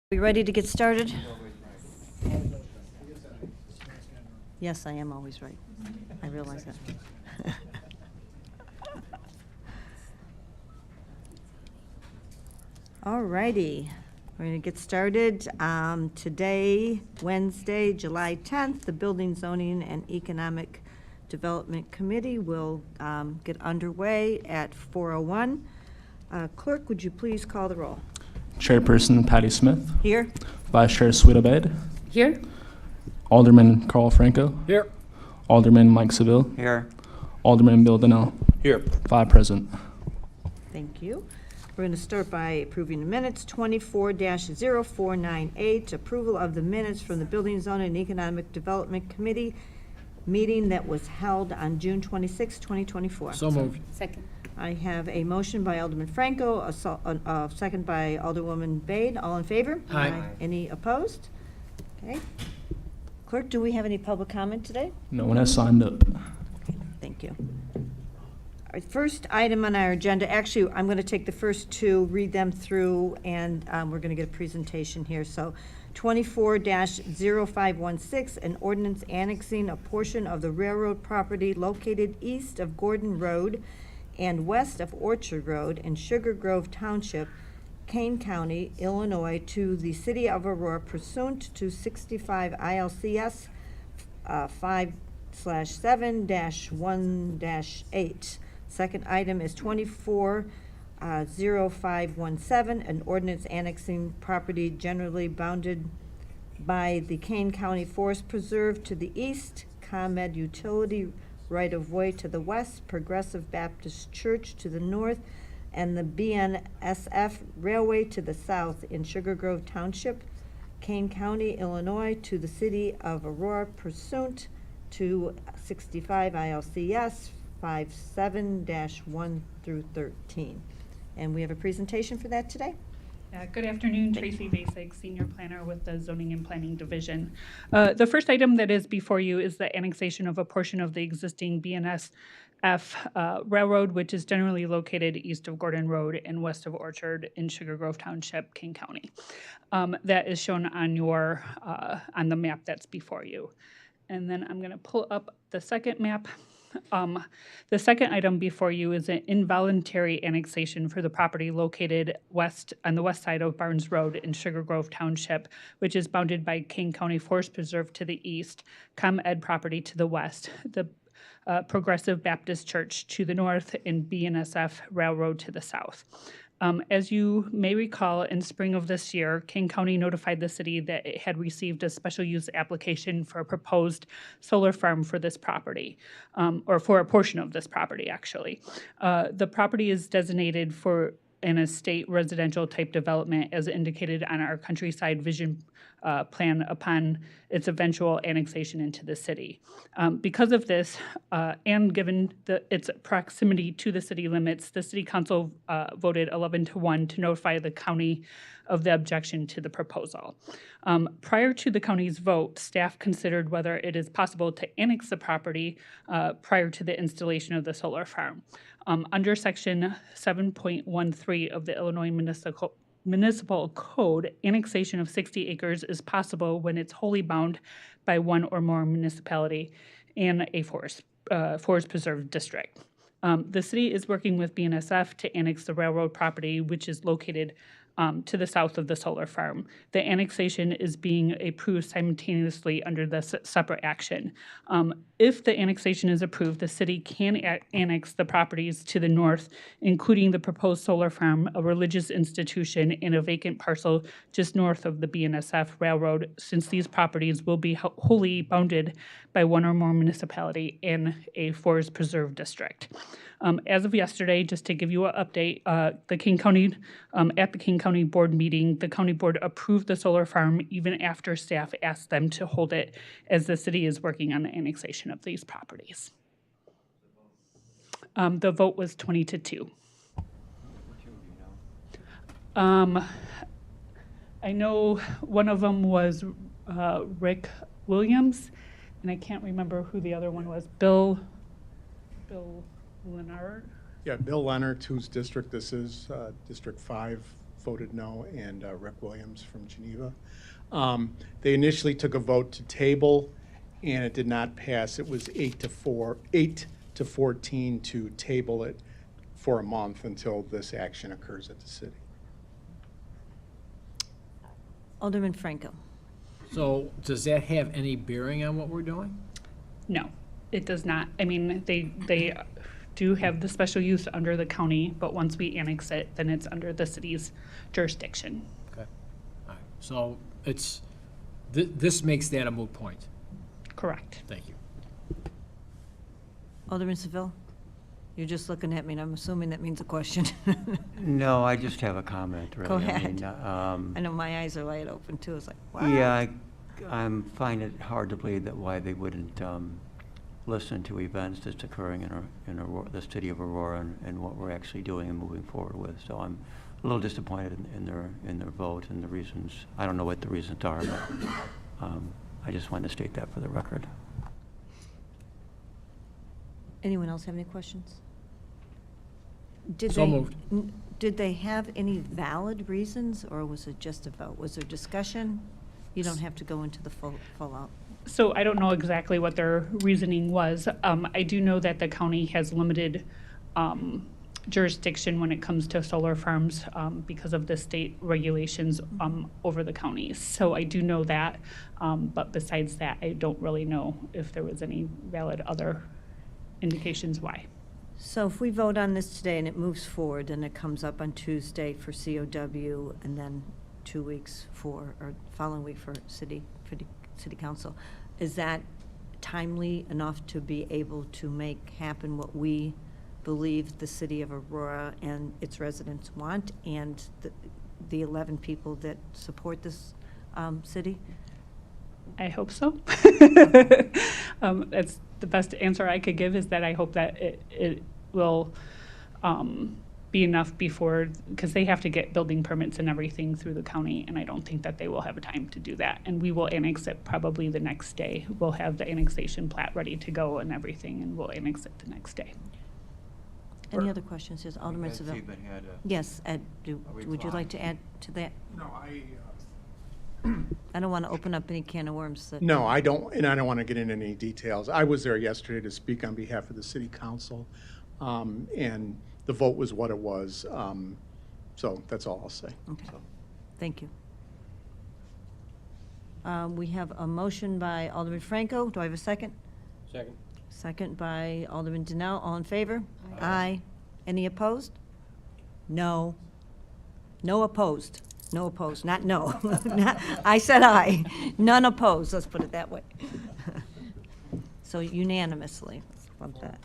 We ready to get started? Yes, I am always right. I realize that. All righty, we're going to get started. Today, Wednesday, July 10th, the Building, Zoning, and Economic Development Committee will get underway at 4:01. Clerk, would you please call the roll? Chairperson Patty Smith. Here. Vice Chair Sweet Abed. Here. Alderman Carl Franco. Here. Alderman Mike Seville. Here. Alderman Bill Donnell. Here. 5 present. Thank you. We're going to start by approving the minutes. 24-0498, approval of the minutes from the Building, Zone, and Economic Development Committee meeting that was held on June 26, 2024. So moved. Second. I have a motion by Alderman Franco, a second by Alderwoman Bade. All in favor? Aye. Any opposed? Okay. Clerk, do we have any public comment today? No one has signed up. Thank you. All right, first item on our agenda, actually, I'm going to take the first two, read them through, and we're going to get a presentation here. So 24-0516, an ordinance annexing a portion of the railroad property located east of Gordon Road and west of Orchard Road in Sugar Grove Township, Kane County, Illinois, to the city of Aurora pursuant to 65 ILCS 5/7-1-8. Second item is 24-0517, an ordinance annexing property generally bounded by the Kane County Forest Preserve to the east, ComEd Utility right-of-way to the west, Progressive Baptist Church to the north, and the BNSF Railway to the south in Sugar Grove Township, Kane County, Illinois, to the city of Aurora pursuant to 65 ILCS 57-1-13. And we have a presentation for that today. Good afternoon, Tracy Basic, Senior Planner with the Zoning and Planning Division. The first item that is before you is the annexation of a portion of the existing BNSF Railroad, which is generally located east of Gordon Road and west of Orchard in Sugar Grove Township, King County. That is shown on your on the map that's before you. And then I'm going to pull up the second map. The second item before you is an involuntary annexation for the property located on the west side of Barnes Road in Sugar Grove Township, which is bounded by King County Forest Preserve to the east, ComEd property to the west, the Progressive Baptist Church to the north, and BNSF Railroad to the south. As you may recall, in spring of this year, King County notified the city that it had received a special use application for a proposed solar farm for this property, or for a portion of this property, actually. The property is designated for an estate residential type development as indicated on our countryside vision plan upon its eventual annexation into the city. Because of this, and given its proximity to the city limits, the city council voted 11-1 to notify the county of the objection to the proposal. Prior to the county's vote, staff considered whether it is possible to annex the property prior to the installation of the solar farm. Under Section 7.13 of the Illinois Municipal Code, annexation of 60 acres is possible when it's wholly bound by one or more municipality and a forest preserve district. The city is working with BNSF to annex the railroad property, which is located to the south of the solar farm. The annexation is being approved simultaneously under the separate action. If the annexation is approved, the city can annex the properties to the north, including the proposed solar farm, a religious institution, and a vacant parcel just north of the BNSF Railroad, since these properties will be wholly bounded by one or more municipality in a forest preserve district. As of yesterday, just to give you an update, at the King County Board meeting, the county board approved the solar farm even after staff asked them to hold it, as the city is working on the annexation of these properties. The vote was 20-2. I know one of them was Rick Williams, and I can't remember who the other one was. Bill Leonard. Yeah, Bill Leonard, whose district this is, District 5, voted no, and Rick Williams from Geneva. They initially took a vote to table, and it did not pass. It was 8 to 14 to table it for a month until this action occurs at the city. Alderman Franco. So does that have any bearing on what we're doing? No, it does not. I mean, they do have the special use under the county, but once we annex it, then it's under the city's jurisdiction. Okay. All right. So it's, this makes that a moot point. Correct. Thank you. Alderman Seville? You're just looking at me, and I'm assuming that means a question. No, I just have a comment, really. Go I ahead. mean, I know my eyes are wide open, too. It's like, wow. Yeah, I find it hard to believe that why they wouldn't listen to events that's occurring in the city of Aurora and what we're actually doing and moving forward with. So I'm a little disappointed in their vote and the reasons. I don't know what the reasons are, but I just wanted to state that for the record. Anyone else have any questions? Did So moved. Did they have any valid reasons, or was it just a vote? Was there discussion? You don't have to go into the full out. So I don't know exactly what their reasoning was. I do know that the county has limited jurisdiction when it comes to solar farms because of the state regulations over the counties. So I do know that, but besides that, I don't really know if there was any valid other indications why. So if we vote on this today and it moves forward, then it comes up on Tuesday for COW, and then 2 weeks for, or following week for city council. Is that timely enough to be able to make happen what we believe the city of Aurora and its residents want, and the 11 people that support this city? I hope so. That's the best answer I could give, is that I hope that it will be enough before, because they have to get building permits and everything through the county, and I don't think that they will have time to do that. And we will annex it probably the next day. We'll have the annexation plat ready to go and everything, and we'll annex it the next day. Any other questions? Yes, Alderman Seville. Yes, Ed, would you like to add to that? No, I don't want to open up any can of worms. No, I don't, and I don't want to get into any details. I was there yesterday to speak on behalf of the city council, and the vote was what it was. So that's all I'll say. Okay. So. Thank you. We have a motion by Alderman Franco. Do I have a second? Second. Second by Alderman Donnell. All in favor? Aye. Any opposed? No. No opposed. No opposed, not no. I said aye. None opposed, let's put it that way. So unanimously, bump that.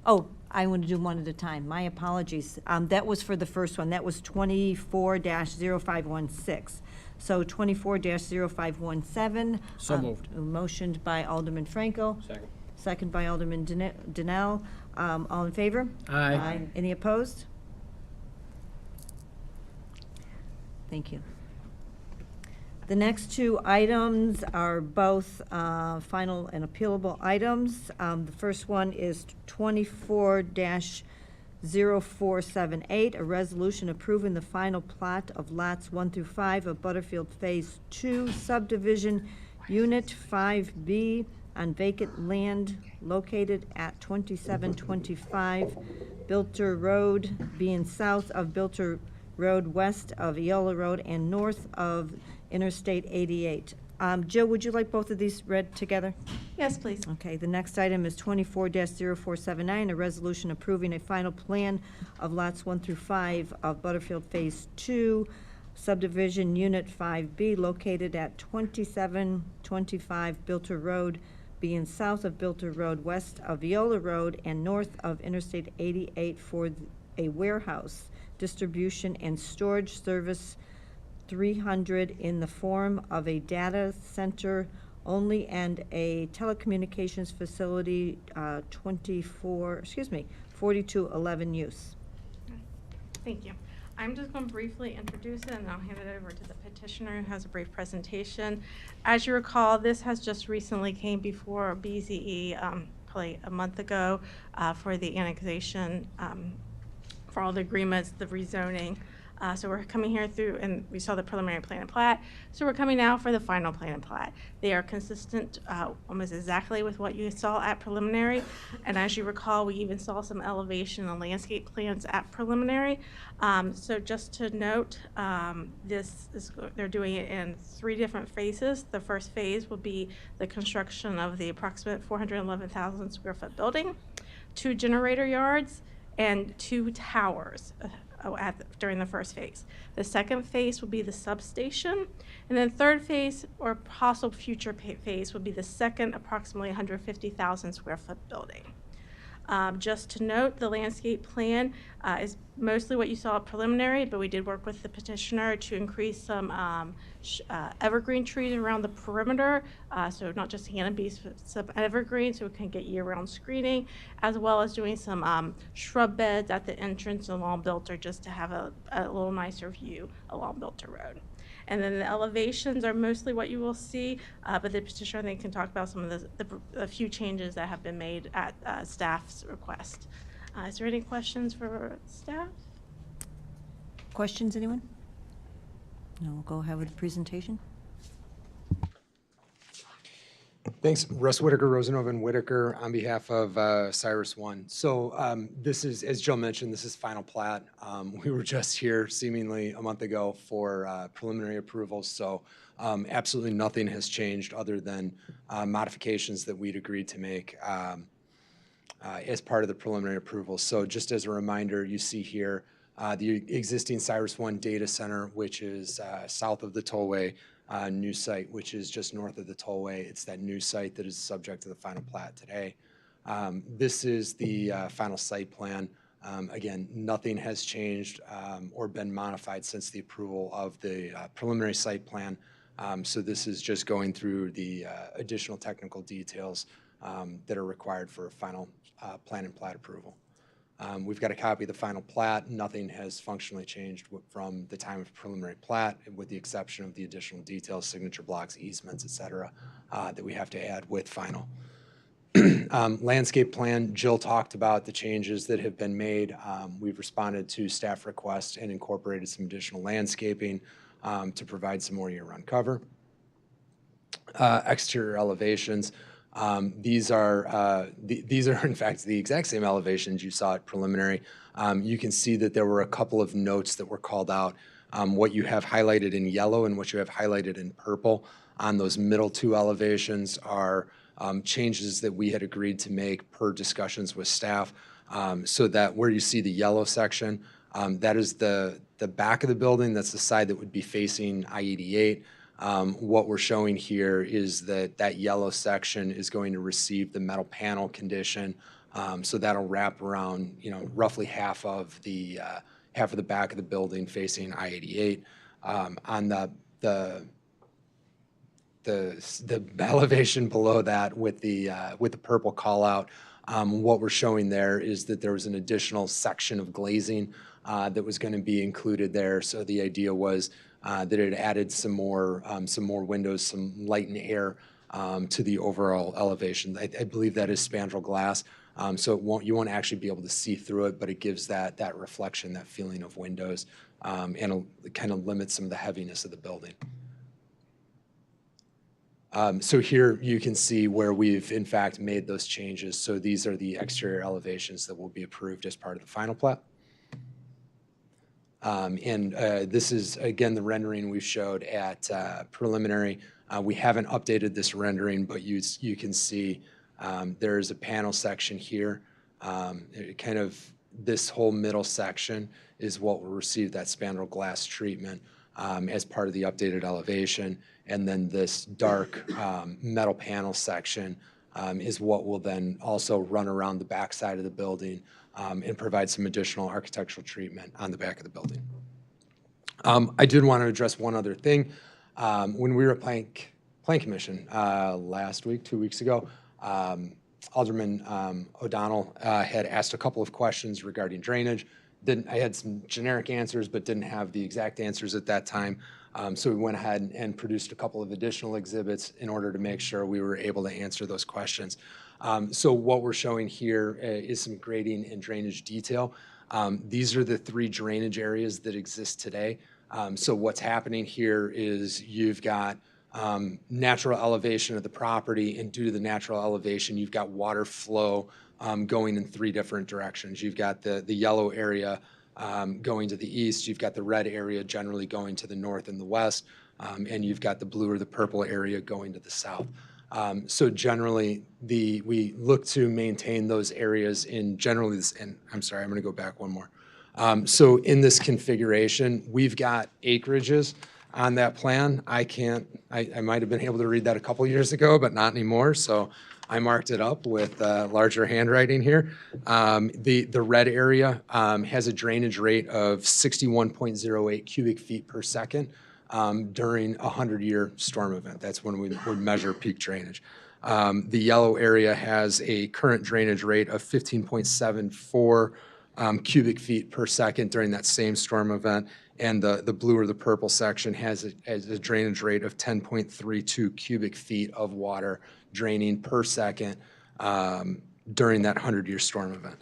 Oh, I want to do one at a time. My apologies. That was for the first one. That was 24-0516. So 24-0517. So moved. Motioned by Alderman Franco. Second. Second by Alderman Donnell. All in favor? Aye. Any opposed? Thank you. The next two items are both final and appealable items. The first one is 24-0478, a resolution approving the final plat of lots 1 through 5 of Butterfield Phase 2 subdivision, Unit 5B, on vacant land located at 2725 Bilter Road, being south of Bilter Road, west of Eola Road, and north of Interstate 88. Jill, would you like both of these read together? Yes, please. Okay, the next item is 24-0479, a resolution approving a final plan of lots 1 through 5 of Butterfield Phase 2, subdivision Unit 5B, located at 2725 Bilter Road, being south of Bilter Road, west of Eola Road, and north of Interstate 88 for a warehouse, distribution, and storage service 300 in the form of a data center only and a telecommunications facility 4211 use. Thank you. I'm just going to briefly introduce it, and I'll hand it over to the petitioner, who has a brief presentation. As you recall, this has just recently came before BZE probably a month ago for the annexation, for all the agreements, the rezoning. So we're coming here through, and we saw the preliminary plan and plat. So we're coming now for the final plan and plat. They are consistent almost exactly with what you saw at preliminary. And as you recall, we even saw some elevation and landscape plans at preliminary. So just to note, they're doing it in 3 different phases. The first phase will be the construction of the approximate 411,000 square foot building, 2 generator yards, and 2 towers during the first phase. The second phase will be the substation, and then third phase, or possible future phase, will be the second approximately 150,000 square foot building. Just to note, the landscape plan is mostly what you saw at preliminary, but we did work with the petitioner to increase some evergreen trees around the perimeter, so not just canopies, but some evergreen, so we can get year-round screening, as well as doing some shrub beds at the entrance along Bilter, just to have a little nicer view along Bilter Road. And then the elevations are mostly what you will see, but the petitioner, I think, can talk about some of the few changes that have been made at staff's request. Is there any questions for staff? Questions, anyone? No, we'll go ahead with the presentation. Thanks, Russ Whitaker, Rosenhoven and Whitaker, on behalf of Cyrus One. So this is, as Jill mentioned, this is final plat. We were just here seemingly a month ago for preliminary approvals, so absolutely nothing has changed other than modifications that we'd agreed to make as part of the preliminary approval. So just as a reminder, you see here the existing Cyrus One data center, which is south of the tollway, new site, which is just north of the tollway. It's that new site that is subject to the final plat today. This is the final site plan. Again, nothing has changed or been modified since the approval of the preliminary site plan. So this is just going through the additional technical details that are required for final plan and plat approval. We've got a copy of the final plat. Nothing has functionally changed from the time of preliminary plat, with the exception of the additional details, signature blocks, easements, et cetera, that we have to add with final. Landscape plan, Jill talked about the changes that have been made. We've responded to staff requests and incorporated some additional landscaping to provide some more year-round cover. Exterior elevations. These are in fact the exact same elevations you saw at preliminary. You can see that there were a couple of notes that were called out. What you have highlighted in yellow and what you have highlighted in purple on those middle 2 elevations are changes that we had agreed to make per discussions with staff. So that where you see the yellow section, that is the back of the building. That's the side that would be facing I-88. What we're showing here is that yellow section is going to receive the metal panel condition. So that'll wrap around, roughly half of the back of the building facing I-88. On the elevation below that with the purple call out, what we're showing there is that there was an additional section of glazing that was going to be included there. So the idea was that it added some more windows, some light and air to the overall elevation. I believe that is spandrel glass, so you won't actually be able to see through it, but it gives that reflection, that feeling of windows, and it kind of limits some of the heaviness of the building. So here you can see where we've in fact made those changes. So these are the exterior elevations that will be approved as part of the final plat. This is, again, the rendering we showed at preliminary. We haven't updated this rendering, but you can see there is a panel section here. This whole middle section is what will receive that spandrel glass treatment as part of the updated elevation. And then this dark metal panel section is what will then also run around the back side of the building and provide some additional architectural treatment on the back of the building. I did want to address one other thing. When we were at Plan Commission last week, 2 weeks ago, Alderman O'Donnell had asked a couple of questions regarding drainage. I had some generic answers, but didn't have the exact answers at that time. So we went ahead and produced a couple of additional exhibits in order to make sure we were able to answer those questions. So what we're showing here is some grading and drainage detail. These are the 3 drainage areas that exist today. So what's happening here is you've got natural elevation of the property, and due to the natural elevation, you've got water flow going in 3 different directions. You've got the yellow area going to the east, you've got the red area generally going to the north and the west, and you've got the blue or the purple area going to the south. So generally, we look to maintain those areas in generally this, and I'm sorry, I'm going to go back one more. So in this configuration, we've got acreages on that plan. I might have been able to read that a couple years ago, but not anymore. So I marked it up with larger handwriting here. The red area has a drainage rate of 61.08 cubic feet per second during a 100-year storm event. That's when we would measure peak drainage. The yellow area has a current drainage rate of 15.74 cubic feet per second during that same storm event. And the blue or the purple section has a drainage rate of 10.32 cubic feet of water draining per second during that 100-year storm event.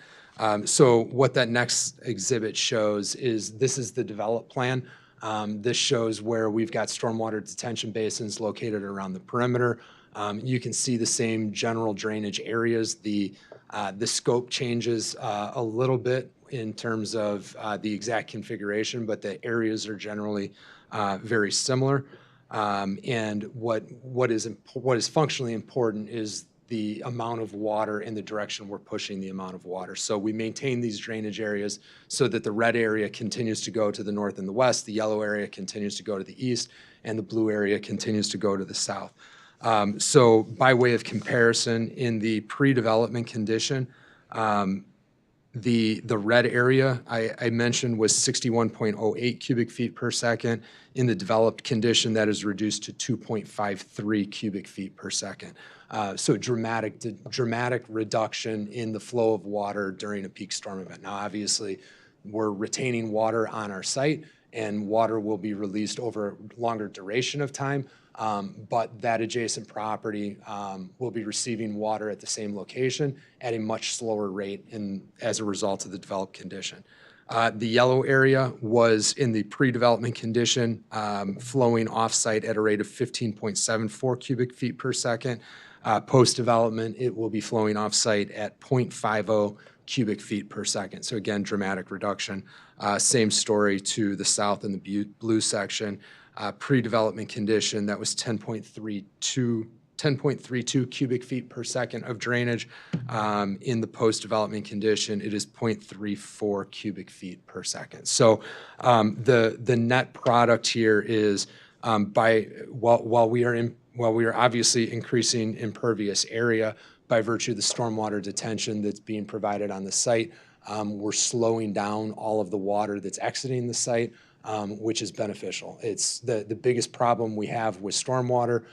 So what that next exhibit shows is this is the developed plan. This shows where we've got stormwater detention basins located around the perimeter. You can see the same general drainage areas. The scope changes a little bit in terms of the exact configuration, but the areas are generally very similar. And what is functionally important is the amount of water and the direction we're pushing the amount of water. So we maintain these drainage areas so that the red area continues to go to the north and the west, the yellow area continues to go to the east, and the blue area continues to go to the south. So by way of comparison, in the pre-development condition, the red area I mentioned was 61.08 cubic feet per second. In the developed condition, that is reduced to 2.53 cubic feet per second. So dramatic reduction in the flow of water during a peak storm event. Now, obviously, we're retaining water on our site, and water will be released over a longer duration of time. But that adjacent property will be receiving water at the same location at a much slower rate as a result of the developed condition. The yellow area was in the pre-development condition, flowing off-site at a rate of 15.74 cubic feet per second. Post-development, it will be flowing off-site at 0.50 cubic feet per second. So again, dramatic reduction. Same story to the south in the blue section. Pre-development condition, that was 10.32 cubic feet per second of drainage. In the post-development condition, it is 0.34 cubic feet per second. So the net product here is while we are obviously increasing impervious area by virtue of the stormwater detention that's being provided on the site, we're slowing down all of the water that's exiting the site. Which is beneficial. It's the biggest problem we have with stormwater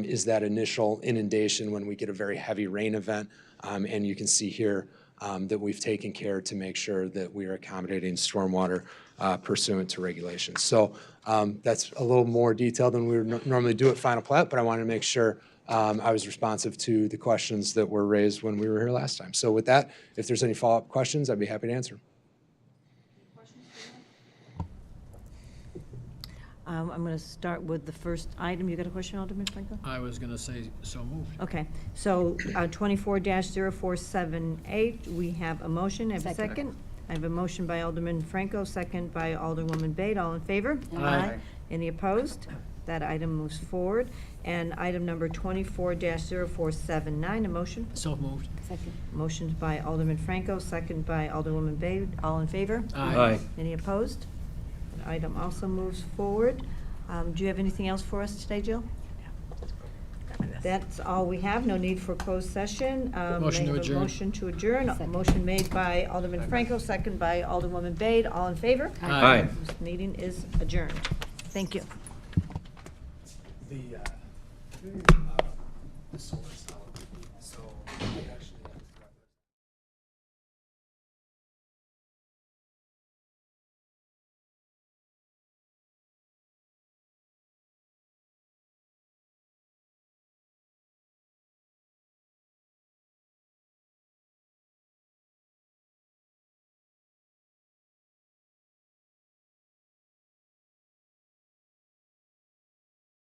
is that initial inundation when we get a very heavy rain event. And you can see here that we've taken care to make sure that we are accommodating stormwater pursuant to regulations. So that's a little more detailed than we would normally do at Final Plat, but I wanted to make sure I was responsive to the questions that were raised when we were here last time. So with that, if there's any follow-up questions, I'd be happy to answer. I'm going to start with the first item. You got a question, Alderman Franco? I was going to say, so moved. Okay, so 24-0478, we have a motion. I have a second. I have a motion by Alderman Franco, second by Alderwoman Bate. All in favor? Aye. Any opposed? That item moves forward. And item number 24-0479, a motion. So moved. Second. Motion by Alderman Franco, second by Alderwoman Bate. All in favor? Aye. Any opposed? That item also moves forward. Do you have anything else for us today, Jill? That's all we have. No need for closed session. Motion to May I have a adjourn. motion to adjourn. A motion made by Alderman Franco, second by Alderwoman Bade. All in favor? Aye. This meeting is adjourned. Thank you. The solar cell, so